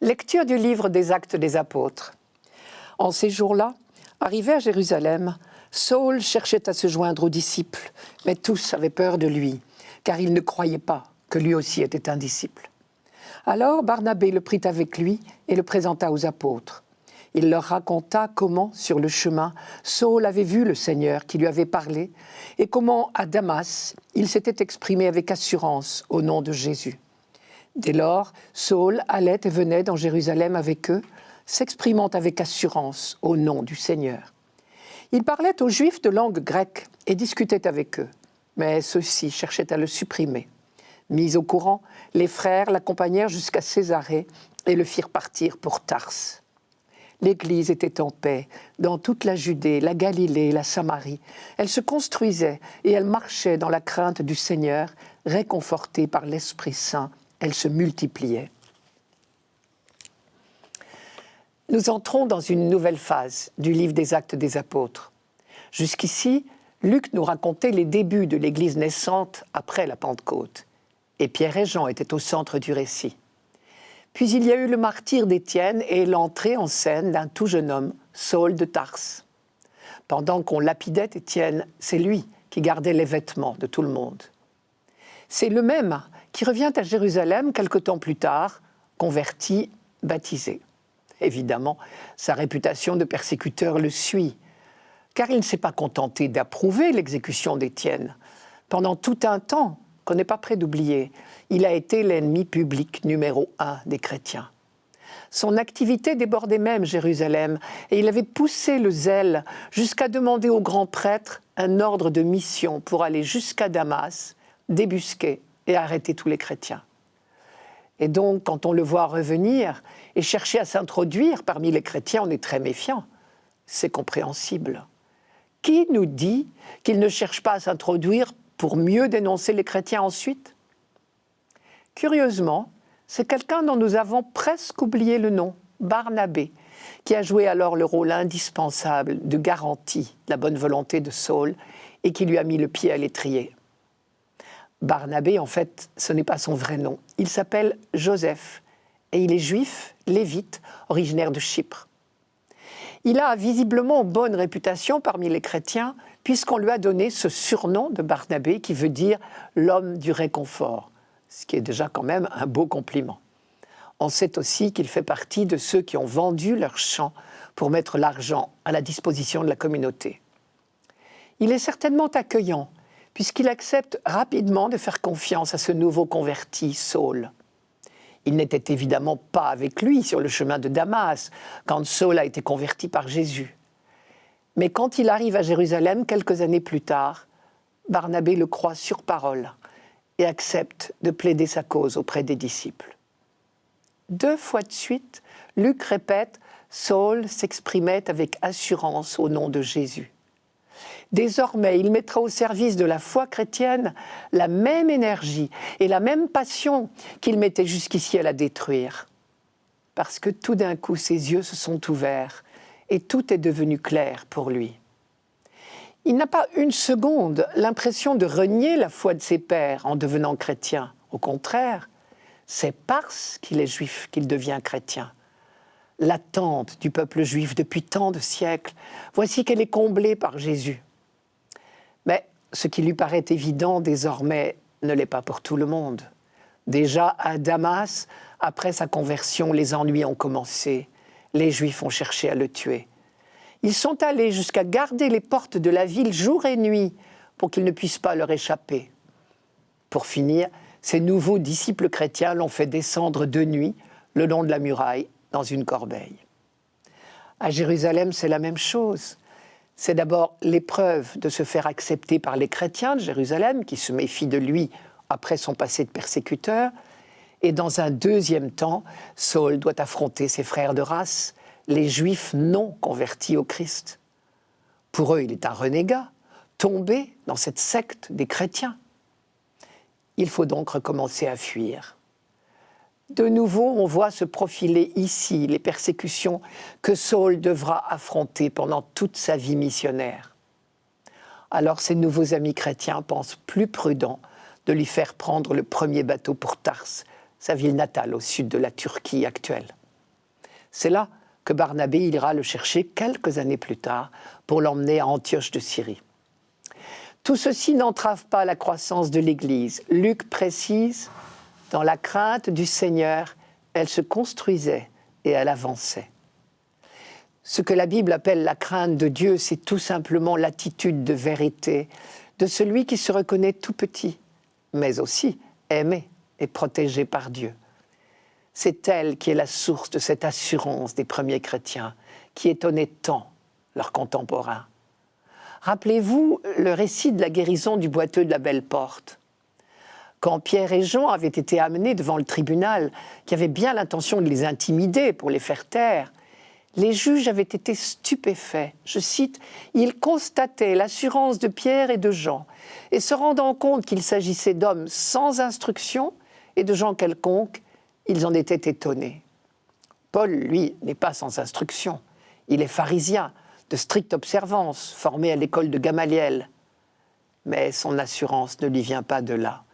Lecture du livre des Actes des Apôtres. En ces jours-là, arrivé à Jérusalem, Saül cherchait à se joindre aux disciples, mais tous avaient peur de lui, car ils ne croyaient pas que lui aussi était un disciple. Alors Barnabé le prit avec lui et le présenta aux apôtres. Il leur raconta comment, sur le chemin, Saül avait vu le Seigneur qui lui avait parlé et comment, à Damas, il s'était exprimé avec assurance au nom de Jésus. Dès lors, Saül allait et venait dans Jérusalem avec eux, s'exprimant avec assurance au nom du Seigneur. Il parlait aux Juifs de langue grecque et discutait avec eux, mais ceux-ci cherchaient à le supprimer. Mis au courant, les frères l'accompagnèrent jusqu'à Césarée et le firent partir pour Tarse. L'Église était en paix dans toute la Judée, la Galilée et la Samarie. Elle se construisait et elle marchait dans la crainte du Seigneur, réconfortée par l'Esprit Saint. Elle se multipliait. Nous entrons dans une nouvelle phase du livre des Actes des Apôtres. Jusqu'ici, Luc nous racontait les débuts de l'Église naissante après la Pentecôte. Et Pierre et Jean étaient au centre du récit. Puis il y a eu le martyre d'Étienne et l'entrée en scène d'un tout jeune homme, Saül de Tarse. Pendant qu'on lapidait Étienne, c'est lui qui gardait les vêtements de tout le monde. C'est le même qui revient à Jérusalem quelque temps plus tard, converti, baptisé. Évidemment, sa réputation de persécuteur le suit, car il ne s'est pas contenté d'approuver l'exécution d'Étienne. Pendant tout un temps, qu'on n'est pas prêt d'oublier, il a été l'ennemi public numéro 1 des chrétiens. Son activité débordait même Jérusalem et il avait poussé le zèle jusqu'à demander au grand prêtre un ordre de mission pour aller jusqu'à Damas, débusquer et arrêter tous les chrétiens. Et donc, quand on le voit revenir et chercher à s'introduire parmi les chrétiens, on est très méfiant. C'est compréhensible. Qui nous dit qu'il ne cherche pas à s'introduire pour mieux dénoncer les chrétiens ensuite? Curieusement, c'est quelqu'un dont nous avons presque oublié le nom, Barnabé, qui a joué alors le rôle indispensable de garantie de la bonne volonté de Saül et qui lui a mis le pied à l'étrier. Barnabé, en fait, ce n'est pas son vrai nom. Il s'appelle Joseph et il est juif, lévite, originaire de Chypre. Il a visiblement bonne réputation parmi les chrétiens puisqu'on lui a donné ce surnom de Barnabé qui veut dire « l'homme du réconfort », ce qui est déjà quand même un beau compliment. On sait aussi qu'il fait partie de ceux qui ont vendu leurs champs pour mettre l'argent à la disposition de la communauté. Il est certainement accueillant puisqu'il accepte rapidement de faire confiance à ce nouveau converti, Saül. Il n'était évidemment pas avec lui sur le chemin de Damas, quand Saül a été converti par Jésus. Mais quand il arrive à Jérusalem quelques années plus tard, Barnabé le croit sur parole et accepte de plaider sa cause auprès des disciples. 2 fois de suite, Luc répète « Saül s'exprimait avec assurance au nom de Jésus ». Désormais, il mettra au service de la foi chrétienne la même énergie et la même passion qu'il mettait jusqu'ici à la détruire. Parce que tout d'un coup, ses yeux se sont ouverts et tout est devenu clair pour lui. Il n'a pas une seconde l'impression de renier la foi de ses pères en devenant chrétien. Au contraire, c'est parce qu'il est juif qu'il devient chrétien. L'attente du peuple juif depuis tant de siècles, voici qu'elle est comblée par Jésus. Mais ce qui lui paraît évident désormais ne l'est pas pour tout le monde. Déjà à Damas, après sa conversion, les ennuis ont commencé. Les Juifs ont cherché à le tuer. Ils sont allés jusqu'à garder les portes de la ville jour et nuit pour qu'ils ne puissent pas leur échapper. Pour finir, ces nouveaux disciples chrétiens l'ont fait descendre de nuit le long de la muraille dans une corbeille. À Jérusalem, c'est la même chose. C'est d'abord l'épreuve de se faire accepter par les chrétiens de Jérusalem, qui se méfient de lui après son passé de persécuteur. Et dans un deuxième temps, Saül doit affronter ses frères de race, les Juifs non convertis au Christ. Pour eux, il est un renégat, tombé dans cette secte des chrétiens. Il faut donc recommencer à fuir. De nouveau, on voit se profiler ici les persécutions que Saül devra affronter pendant toute sa vie missionnaire. Alors ses nouveaux amis chrétiens pensent plus prudent de lui faire prendre le premier bateau pour Tarse, sa ville natale au sud de la Turquie actuelle. C'est là que Barnabé ira le chercher quelques années plus tard pour l'emmener à Antioche de Syrie. Tout ceci n'entrave pas la croissance de l'Église. Luc précise, dans la crainte du Seigneur, elle se construisait et elle avançait. Ce que la Bible appelle la crainte de Dieu, c'est tout simplement l'attitude de vérité de celui qui se reconnaît tout petit, mais aussi aimé et protégé par Dieu. C'est elle qui est la source de cette assurance des premiers chrétiens, qui étonnait tant leurs contemporains. Rappelez-vous le récit de la guérison du boiteux de la Belle Porte. Quand Pierre et Jean avaient été amenés devant le tribunal, qui avait bien l'intention de les intimider pour les faire taire, les juges avaient été stupéfaits. Je cite, « Ils constataient l'assurance de Pierre et de Jean, et se rendant compte qu'il s'agissait d'hommes sans instruction et de gens quelconques, ils en étaient étonnés. » Paul, lui, n'est pas sans instruction. Il est pharisien, de stricte observance, formé à l'école de Gamaliel. Mais son assurance ne lui vient pas de là.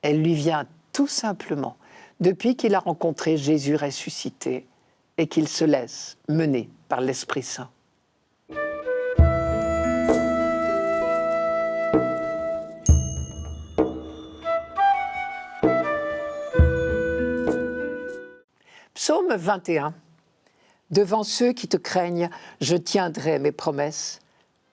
Elle lui vient tout simplement depuis qu'il a rencontré Jésus ressuscité et qu'il se laisse mener par l'Esprit Saint. Psaume 21. Devant ceux qui te craignent, je tiendrai mes promesses.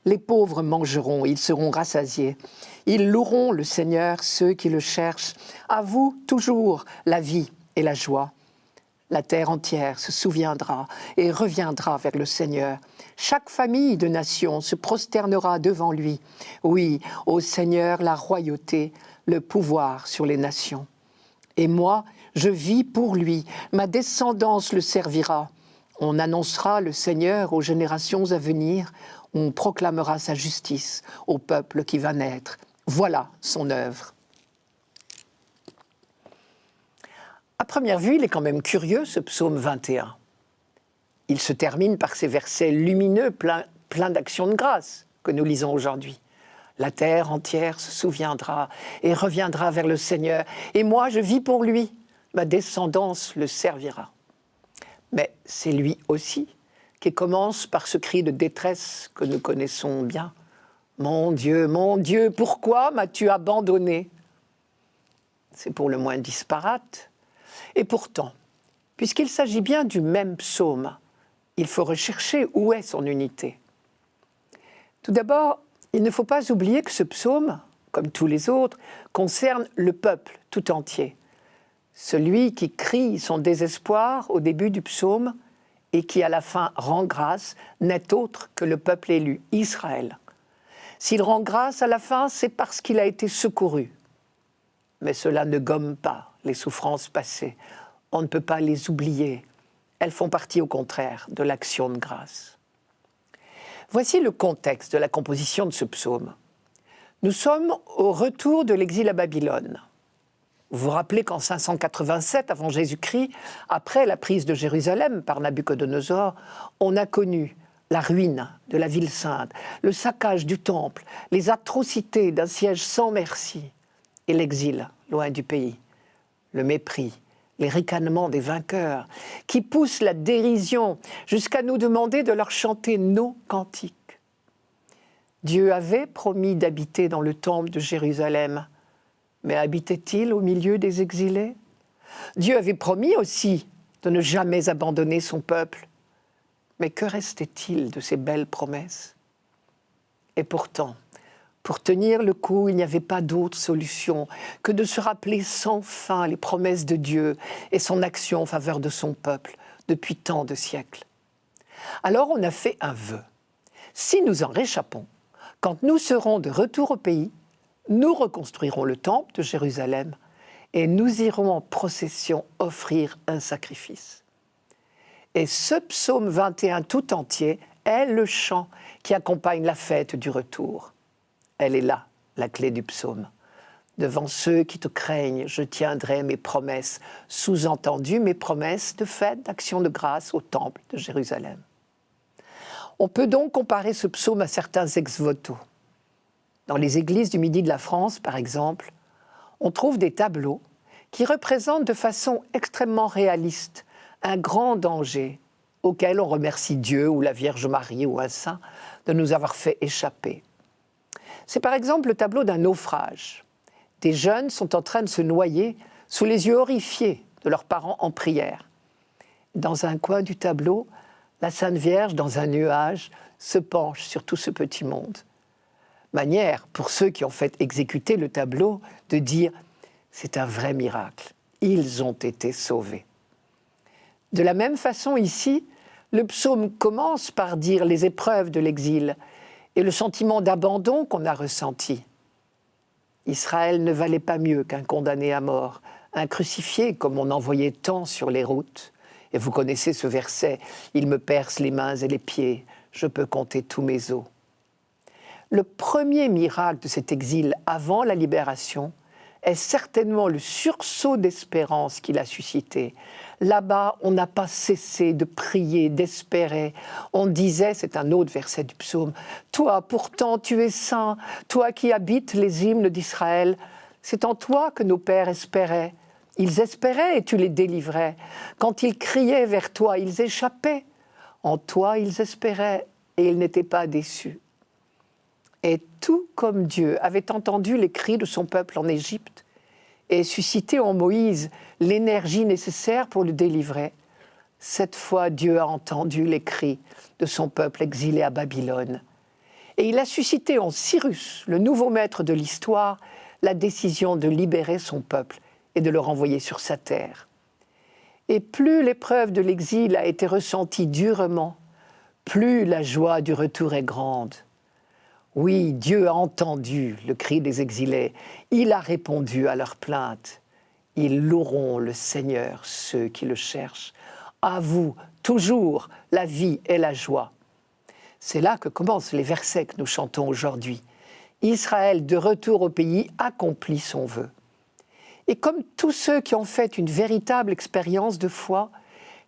Les pauvres mangeront, ils seront rassasiés. Ils loueront le Seigneur, ceux qui le cherchent. À vous, toujours, la vie et la joie. La terre entière se souviendra et reviendra vers le Seigneur. Chaque famille de nations se prosternera devant lui. Oui, au Seigneur la royauté, le pouvoir sur les nations. Et moi, je vis pour lui, ma descendance le servira. On annoncera le Seigneur aux générations à venir, on proclamera sa justice au peuple qui va naître. Voilà son œuvre. À première vue, il est quand même curieux, ce psaume 21. Il se termine par ces versets lumineux, pleins d'actions de grâce, que nous lisons aujourd'hui. La terre entière se souviendra et reviendra vers le Seigneur. Et moi, je vis pour lui, ma descendance le servira. Mais c'est lui aussi qui commence par ce cri de détresse que nous connaissons bien. « Mon Dieu, pourquoi m'as-tu abandonné ?» C'est pour le moins disparate. Et pourtant, puisqu'il s'agit bien du même psaume, il faut rechercher où est son unité. Tout d'abord, il ne faut pas oublier que ce psaume, comme tous les autres, concerne le peuple tout entier. Celui qui crie son désespoir au début du psaume et qui à la fin rend grâce n'est autre que le peuple élu, Israël. S'il rend grâce à la fin, c'est parce qu'il a été secouru. Mais cela ne gomme pas les souffrances passées. On ne peut pas les oublier. Elles font partie au contraire de l'action de grâce. Voici le contexte de la composition de ce psaume. Nous sommes au retour de l'exil à Babylone. Vous vous rappelez qu'en 587 avant Jésus-Christ, après la prise de Jérusalem par Nabuchodonosor, on a connu la ruine de la ville sainte, le saccage du temple, les atrocités d'un siège sans merci et l'exil loin du pays, le mépris, les ricanements des vainqueurs qui poussent la dérision jusqu'à nous demander de leur chanter nos cantiques. Dieu avait promis d'habiter dans le temple de Jérusalem. Mais habitait-il au milieu des exilés ? Dieu avait promis aussi de ne jamais abandonner son peuple. Mais que restait-il de ces belles promesses ? Et pourtant, pour tenir le coup, il n'y avait pas d'autre solution que de se rappeler sans fin les promesses de Dieu et son action en faveur de son peuple depuis tant de siècles. Alors on a fait un vœu. Si nous en réchappons, quand nous serons de retour au pays, nous reconstruirons le temple de Jérusalem et nous irons en procession offrir un sacrifice. Et ce psaume 21 tout entier est le chant qui accompagne la fête du retour. Elle est là, la clé du psaume. Devant ceux qui te craignent, je tiendrai mes promesses, sous-entendu mes promesses de fête, d'action de grâce au temple de Jérusalem. On peut donc comparer ce psaume à certains ex-voto. Dans les églises du Midi de la France, par exemple, on trouve des tableaux qui représentent de façon extrêmement réaliste un grand danger auquel on remercie Dieu ou la Vierge Marie ou un saint de nous avoir fait échapper. C'est par exemple le tableau d'un naufrage. Des jeunes sont en train de se noyer sous les yeux horrifiés de leurs parents en prière. Dans un coin du tableau, la Sainte Vierge, dans un nuage, se penche sur tout ce petit monde. Manière, pour ceux qui ont fait exécuter le tableau, de dire « c'est un vrai miracle, ils ont été sauvés ». De la même façon ici, le psaume commence par dire les épreuves de l'exil et le sentiment d'abandon qu'on a ressenti. Israël ne valait pas mieux qu'un condamné à mort, un crucifié comme on en voyait tant sur les routes. Et vous connaissez ce verset, « Il me perce les mains et les pieds, je peux compter tous mes os ». Le premier miracle de cet exil avant la libération est certainement le sursaut d'espérance qu'il a suscité. Là-bas, on n'a pas cessé de prier, d'espérer. On disait, c'est un autre verset du psaume, « Toi, pourtant, tu es saint, toi qui habites les hymnes d'Israël, c'est en toi que nos pères espéraient. Ils espéraient et tu les délivrais. Quand ils criaient vers toi, ils échappaient. En toi, ils espéraient et ils n'étaient pas déçus. » Et tout comme Dieu avait entendu les cris de son peuple en Égypte et suscité en Moïse l'énergie nécessaire pour le délivrer, cette fois Dieu a entendu les cris de son peuple exilé à Babylone. Et il a suscité en Cyrus, le nouveau maître de l'histoire, la décision de libérer son peuple et de le renvoyer sur sa terre. Et plus l'épreuve de l'exil a été ressentie durement, plus la joie du retour est grande. Oui, Dieu a entendu le cri des exilés, il a répondu à leurs plaintes. Ils loueront le Seigneur, ceux qui le cherchent. À vous, toujours, la vie et la joie. C'est là que commencent les versets que nous chantons aujourd'hui. Israël, de retour au pays, accomplit son vœu. Et comme tous ceux qui ont fait une véritable expérience de foi,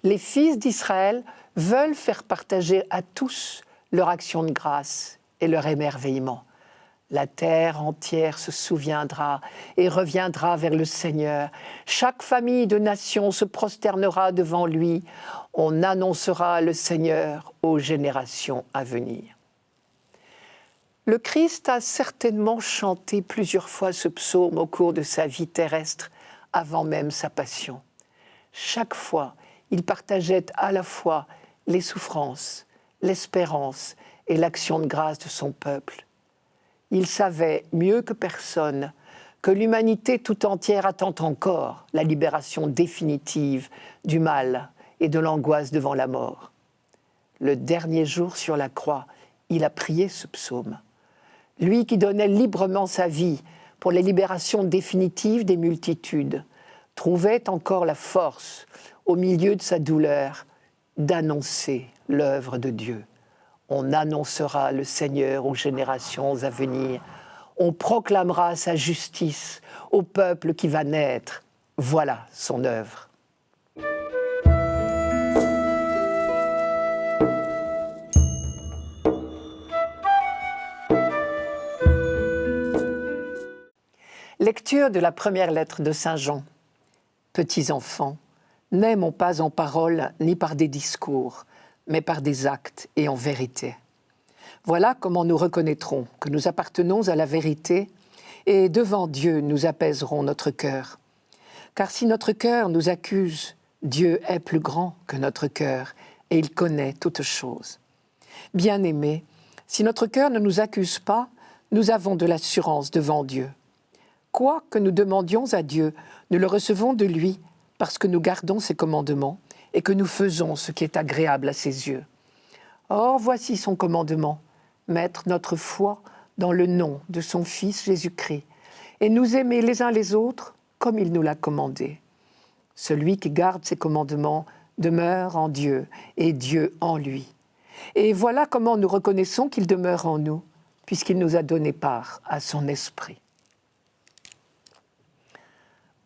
les fils d'Israël veulent faire partager à tous leur action de grâce et leur émerveillement. La terre entière se souviendra et reviendra vers le Seigneur. Chaque famille de nations se prosternera devant lui. On annoncera le Seigneur aux générations à venir. Le Christ a certainement chanté plusieurs fois ce psaume au cours de sa vie terrestre, avant même sa passion. Chaque fois, il partageait à la fois les souffrances, l'espérance et l'action de grâce de son peuple. Il savait mieux que personne que l'humanité tout entière attend encore la libération définitive du mal et de l'angoisse devant la mort. Le dernier jour sur la croix, il a prié ce psaume. Lui qui donnait librement sa vie pour la libération définitive des multitudes, trouvait encore la force, au milieu de sa douleur, d'annoncer l'œuvre de Dieu. On annoncera le Seigneur aux générations à venir. On proclamera sa justice au peuple qui va naître. Voilà son œuvre. Lecture de la première lettre de Saint Jean. Petits enfants, n'aimons pas en parole ni par des discours, mais par des actes et en vérité. Voilà comment nous reconnaîtrons que nous appartenons à la vérité et devant Dieu nous apaiserons notre cœur. Car si notre cœur nous accuse, Dieu est plus grand que notre cœur et il connaît toutes choses. Bien-aimés, si notre cœur ne nous accuse pas, nous avons de l'assurance devant Dieu. Quoi que nous demandions à Dieu, nous le recevons de lui parce que nous gardons ses commandements et que nous faisons ce qui est agréable à ses yeux. Or, voici son commandement, mettre notre foi dans le nom de son Fils Jésus-Christ et nous aimer les uns les autres comme il nous l'a commandé. Celui qui garde ses commandements demeure en Dieu et Dieu en lui. Et voilà comment nous reconnaissons qu'il demeure en nous, puisqu'il nous a donné part à son esprit.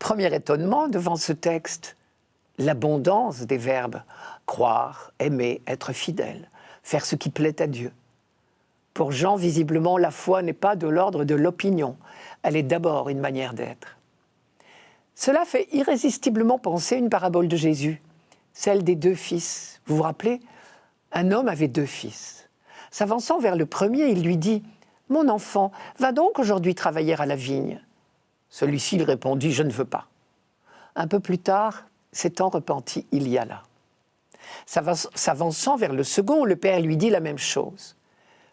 Premier étonnement devant ce texte, l'abondance des verbes croire, aimer, être fidèle, faire ce qui plaît à Dieu. Pour Jean, visiblement, la foi n'est pas de l'ordre de l'opinion, elle est d'abord une manière d'être. Cela fait irrésistiblement penser une parabole de Jésus. celle des 2 fils. Vous vous rappelez? Un homme avait 2 fils. S'avançant vers le premier, il lui dit « Mon enfant, va donc aujourd'hui travailler à la vigne. » Celui-ci lui répondit « Je ne veux pas. » Un peu plus tard, s'étant repenti, il y alla. S'avançant vers le second, le père lui dit la même chose.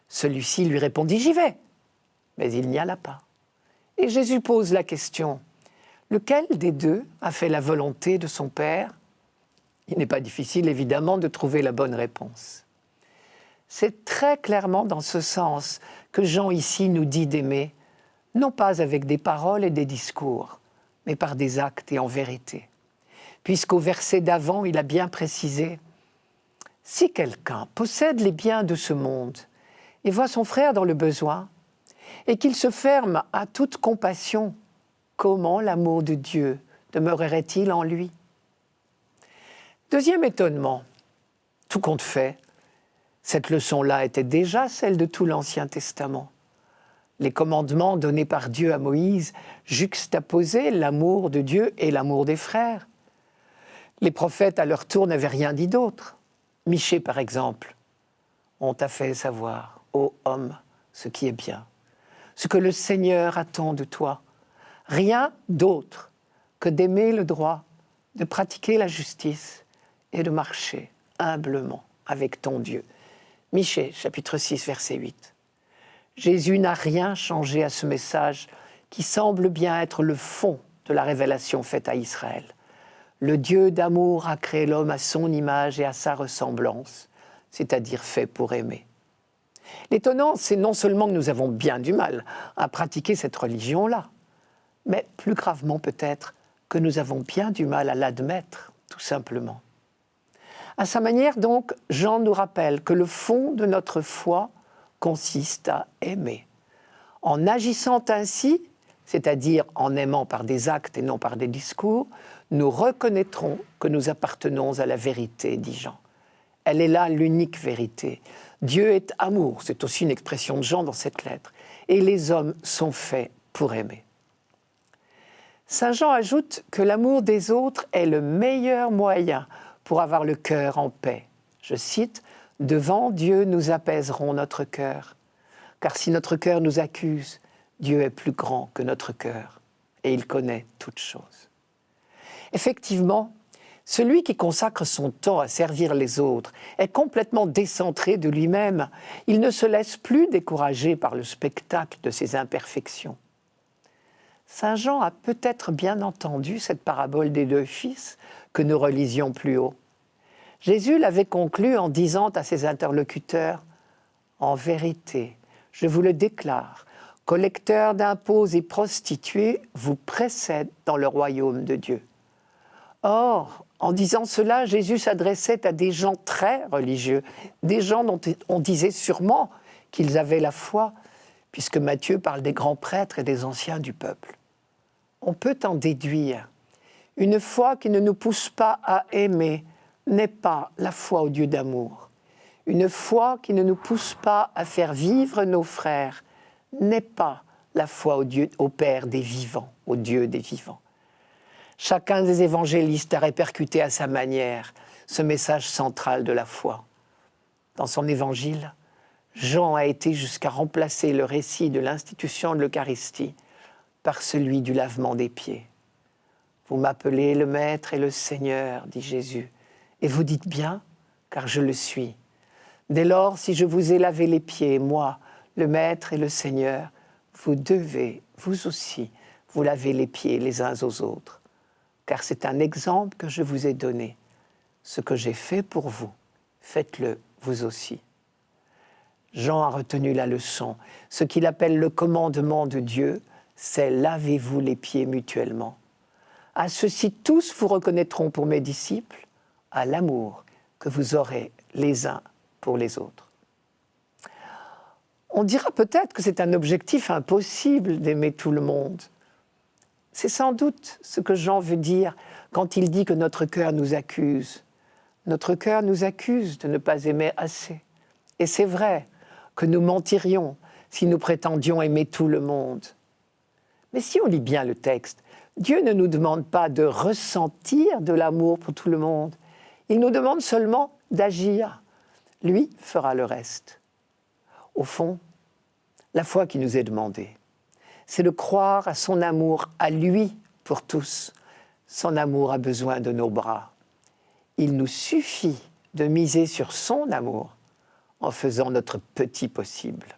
Celui-ci lui répondit « J'y vais. » Mais il n'y alla pas. Et Jésus pose la question « Lequel des 2 a fait la volonté de son père ?» Il n'est pas difficile, évidemment, de trouver la bonne réponse. C'est très clairement dans ce sens que Jean ici nous dit d'aimer, non pas avec des paroles et des discours, mais par des actes et en vérité. Puisqu'au verset d'avant, il a bien précisé « Si quelqu'un possède les biens de ce monde et voit son frère dans le besoin, et qu'il se ferme à toute compassion, comment l'amour de Dieu demeurerait-il en lui ?» Deuxième étonnement, tout compte fait, cette leçon-là était déjà celle de tout l'Ancien Testament. Les commandements donnés par Dieu à Moïse juxtaposaient l'amour de Dieu et l'amour des frères. Les prophètes, à leur tour, n'avaient rien dit d'autre. Michée, par exemple, « On t'a fait savoir, ô homme, ce qui est bien, ce que le Seigneur attend de toi, rien d'autre que d'aimer le droit, de pratiquer la justice et de marcher humblement avec ton Dieu. » Michée, chapitre 6, verset 8. Jésus n'a rien changé à ce message qui semble bien être le fond de la révélation faite à Israël. Le Dieu d'amour a créé l'homme à son image et à sa ressemblance, c'est-à-dire fait pour aimer. L'étonnant, c'est non seulement que nous avons bien du mal à pratiquer cette religion-là, mais plus gravement peut-être que nous avons bien du mal à l'admettre, tout simplement. À sa manière donc, Jean nous rappelle que le fond de notre foi consiste à aimer. En agissant ainsi, c'est-à-dire en aimant par des actes et non par des discours, nous reconnaîtrons que nous appartenons à la vérité, dit Jean. Elle est là l'unique vérité. Dieu est amour, c'est aussi une expression de Jean dans cette lettre, et les hommes sont faits pour aimer. Saint Jean ajoute que l'amour des autres est le meilleur moyen pour avoir le cœur en paix. Je cite, « Devant Dieu, nous apaiserons notre cœur, car si notre cœur nous accuse, Dieu est plus grand que notre cœur, et il connaît toutes choses. » Effectivement, celui qui consacre son temps à servir les autres est complètement décentré de lui-même. Il ne se laisse plus décourager par le spectacle de ses imperfections. Saint Jean a peut-être bien entendu cette parabole des 2 fils que nous relisions plus haut. Jésus l'avait conclue en disant à ses interlocuteurs « En vérité, je vous le déclare, collecteurs d'impôts et prostituées vous précèdent dans le royaume de Dieu. » Or, en disant cela, Jésus s'adressait à des gens très religieux, des gens dont on disait sûrement qu'ils avaient la foi, puisque Matthieu parle des grands prêtres et des anciens du peuple. On peut en déduire, une foi qui ne nous pousse pas à aimer n'est pas la foi au Dieu d'amour. Une foi qui ne nous pousse pas à faire vivre nos frères n'est pas la foi au Père des vivants, au Dieu des vivants. Chacun des évangélistes a répercuté à sa manière ce message central de la foi. Dans son évangile, Jean a été jusqu'à remplacer le récit de l'institution de l'Eucharistie par celui du lavement des pieds. « Vous m'appelez le Maître et le Seigneur, dit Jésus, et vous dites bien, car je le suis. Dès lors, si je vous ai lavé les pieds, moi, le Maître et le Seigneur, vous devez, vous aussi, vous laver les pieds les uns aux autres. Car c'est un exemple que je vous ai donné. Ce que j'ai fait pour vous, faites-le vous aussi. » Jean a retenu la leçon. Ce qu'il appelle le commandement de Dieu, c'est « lavez-vous les pieds mutuellement ». À ceci tous vous reconnaîtront pour mes disciples, à l'amour que vous aurez les uns pour les autres. On dira peut-être que c'est un objectif impossible d'aimer tout le monde. C'est sans doute ce que Jean veut dire quand il dit que notre cœur nous accuse. Notre cœur nous accuse de ne pas aimer assez. Et c'est vrai que nous mentirions si nous prétendions aimer tout le monde. Mais si on lit bien le texte, Dieu ne nous demande pas de ressentir de l'amour pour tout le monde. Il nous demande seulement d'agir. Lui fera le reste. Au fond, la foi qui nous est demandée, c'est de croire à son amour, à lui pour tous. Son amour a besoin de nos bras. Il nous suffit de miser sur son amour en faisant notre petit possible.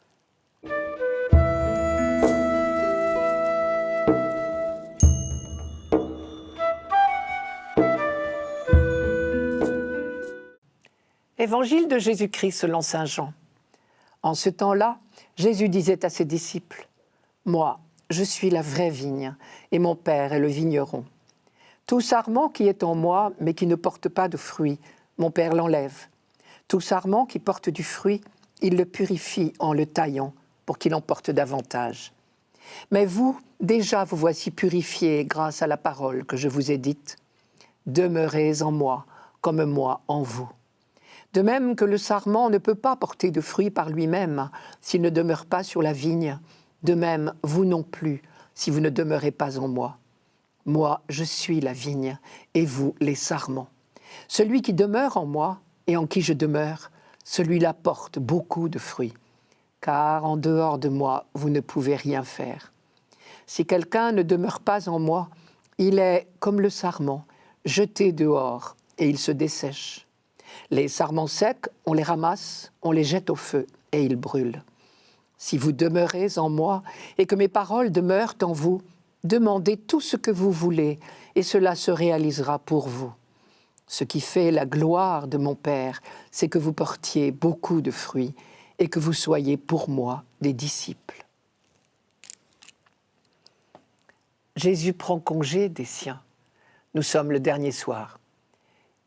Évangile de Jésus-Christ selon saint Jean. En ce temps-là, Jésus disait à ses disciples, « Moi, je suis la vraie vigne, et mon Père est le vigneron. Tout sarment qui est en moi, mais qui ne porte pas de fruit, mon Père l'enlève. Tout sarment qui porte du fruit, il le purifie en le taillant, pour qu'il en porte davantage. Mais vous, déjà vous voici purifiés grâce à la parole que je vous ai dite. Demeurez en moi, comme moi en vous. De même que le sarment ne peut pas porter de fruits par lui-même s'il ne demeure pas sur la vigne, de même vous non plus, si vous ne demeurez pas en moi. Moi, je suis la vigne, et vous les sarments. Celui qui demeure en moi, et en qui je demeure, celui-là porte beaucoup de fruits. Car en dehors de moi, vous ne pouvez rien faire. Si quelqu'un ne demeure pas en moi, il est comme le sarment, jeté dehors, et il se dessèche. Les sarments secs, on les ramasse, on les jette au feu, et ils brûlent. Si vous demeurez en moi, et que mes paroles demeurent en vous, demandez tout ce que vous voulez, et cela se réalisera pour vous. Ce qui fait la gloire de mon Père, c'est que vous portiez beaucoup de fruits, et que vous soyez pour moi des disciples. » Jésus prend congé des siens. Nous sommes le dernier soir.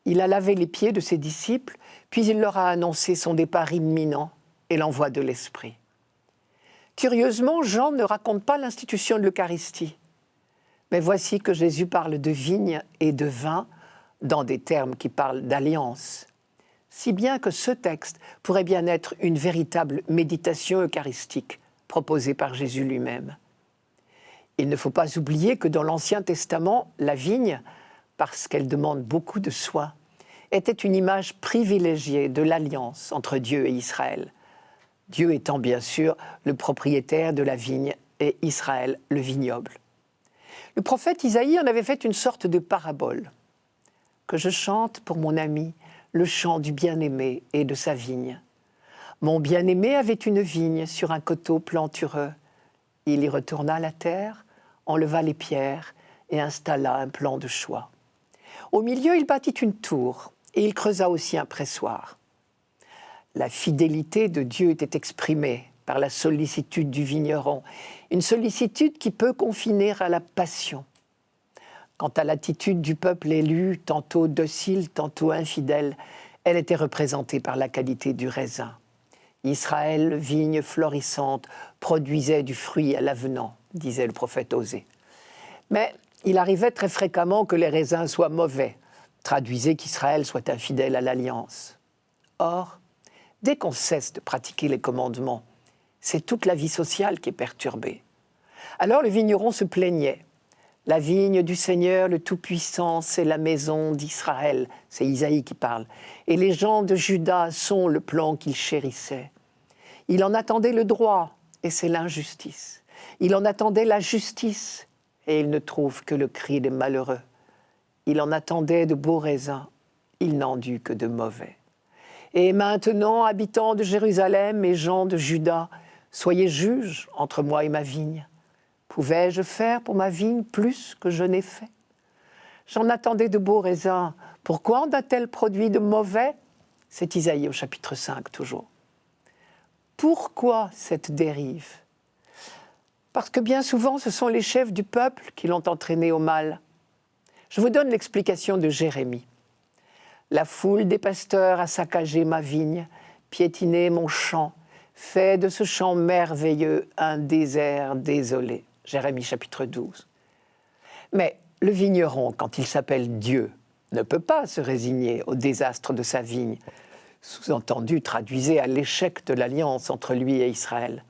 Il a lavé les pieds de ses disciples, puis il leur a annoncé son départ imminent et l'envoi de l'Esprit. Curieusement, Jean ne raconte pas l'institution de l'Eucharistie. Mais voici que Jésus parle de vigne et de vin dans des termes qui parlent d'alliance. Si bien que ce texte pourrait bien être une véritable méditation eucharistique proposée par Jésus lui-même. Il ne faut pas oublier que dans l'Ancien Testament, la vigne, parce qu'elle demande beaucoup de soins, était une image privilégiée de l'alliance entre Dieu et Israël. Dieu étant bien sûr le propriétaire de la vigne et Israël le vignoble. Le prophète Isaïe en avait fait une sorte de parabole. Que je chante pour mon ami le chant du bien-aimé et de sa vigne. Mon bien-aimé avait une vigne sur un coteau plantureux. Il y retourna la terre, enleva les pierres et installa un plan de choix. Au milieu, il bâtit une tour et il creusa aussi un pressoir. La fidélité de Dieu était exprimée par la sollicitude du vigneron, une sollicitude qui peut confiner à la passion. Quant à l'attitude du peuple élu, tantôt docile, tantôt infidèle, elle était représentée par la qualité du raisin. Israël, vigne florissante, produisait du fruit à l'avenant, disait le prophète Osée. Mais il arrivait très fréquemment que les raisins soient mauvais, traduisait qu'Israël soit infidèle à l'alliance. Or, dès qu'on cesse de pratiquer les commandements, c'est toute la vie sociale qui est perturbée. Alors le vigneron se plaignait. La vigne du Seigneur, le Tout-Puissant, c'est la maison d'Israël. C'est Isaïe qui parle. Et les gens de Juda sont le plan qu'il chérissait. Il en attendait le droit, et c'est l'injustice. Il en attendait la justice, et il ne trouve que le cri des malheureux. Il en attendait de beaux raisins, il n'en dut que de mauvais. Et maintenant, habitants de Jérusalem et gens de Juda, soyez juges entre moi et ma vigne. Pouvais-je faire pour ma vigne plus que je n'ai fait? J'en attendais de beaux raisins. Pourquoi en a-t-elle produit de mauvais? C'est Isaïe au chapitre 5 toujours. Pourquoi cette dérive? Parce que bien souvent, ce sont les chefs du peuple qui l'ont entraîné au mal. Je vous donne l'explication de Jérémie. La foule des pasteurs a saccagé ma vigne, piétiné mon champ, fait de ce champ merveilleux un désert désolé. Jérémie chapitre 12. Mais le vigneron, quand il s'appelle Dieu, ne peut pas se résigner au désastre de sa vigne. Sous-entendu, traduisez à l'échec de l'alliance entre lui et Israël.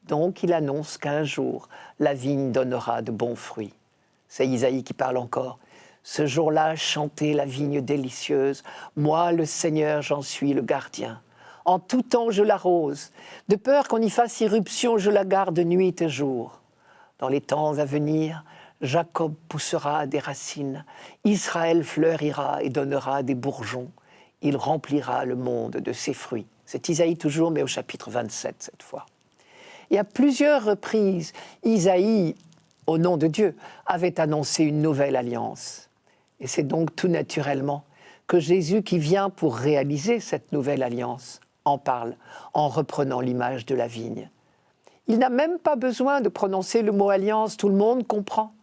Donc il annonce qu'un jour, la vigne donnera de bons fruits. C'est Isaïe qui parle encore. Ce jour-là, chantez la vigne délicieuse. Moi, le Seigneur, j'en suis le gardien. En tout temps, je l'arrose. De peur qu'on y fasse irruption, je la garde nuit et jour. Dans les temps à venir, Jacob poussera des racines. Israël fleurira et donnera des bourgeons. Il remplira le monde de ses fruits. C'est Isaïe toujours, mais au chapitre 27 cette fois. Et à plusieurs reprises, Isaïe, au nom de Dieu, avait annoncé une nouvelle alliance. Et c'est donc tout naturellement que Jésus, qui vient pour réaliser cette nouvelle alliance, en parle en reprenant l'image de la vigne. Il n'a même pas besoin de prononcer le mot alliance, tout le monde comprend.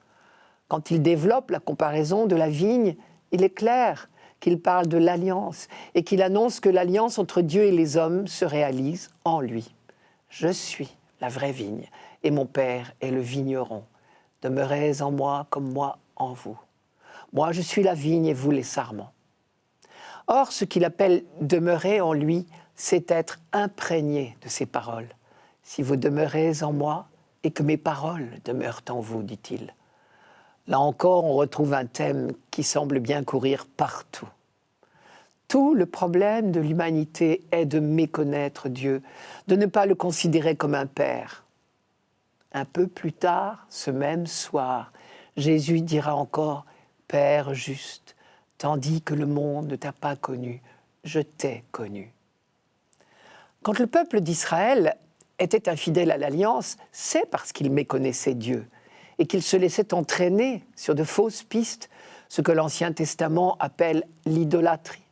Quand il développe la comparaison de la vigne, il est clair qu'il parle de l'alliance et qu'il annonce que l'alliance entre Dieu et les hommes se réalise en lui. Je suis la vraie vigne et mon Père est le vigneron. Demeurez en moi comme moi en vous. Moi, je suis la vigne et vous les sarments. Or, ce qu'il appelle demeurer en lui, c'est être imprégné de ses paroles. Si vous demeurez en moi et que mes paroles demeurent en vous, dit-il. Là encore, on retrouve un thème qui semble bien courir partout. Tout le problème de l'humanité est de méconnaître Dieu, de ne pas le considérer comme un père. Un peu plus tard, ce même soir, Jésus dira encore « Père juste, tandis que le monde ne t'a pas connu, je t'ai connu. » Quand le peuple d'Israël était infidèle à l'alliance, c'est parce qu'il méconnaissait Dieu et qu'il se laissait entraîner sur de fausses pistes, ce que l'Ancien Testament appelle l'idolâtrie.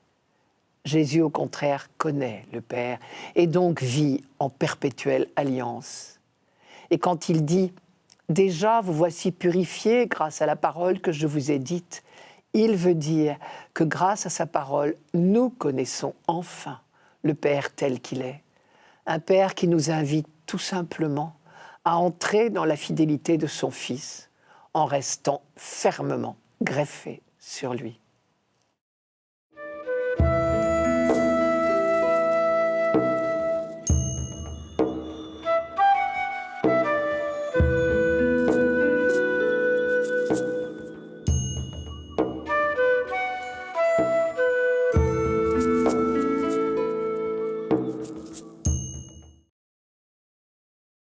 Jésus, au contraire, connaît le Père et donc vit en perpétuelle alliance. Et quand il dit « Déjà vous voici purifiés grâce à la parole que je vous ai dite », il veut dire que grâce à sa parole, nous connaissons enfin le Père tel qu'il est. Un Père qui nous invite tout simplement à entrer dans la fidélité de son Fils en restant fermement greffés sur lui.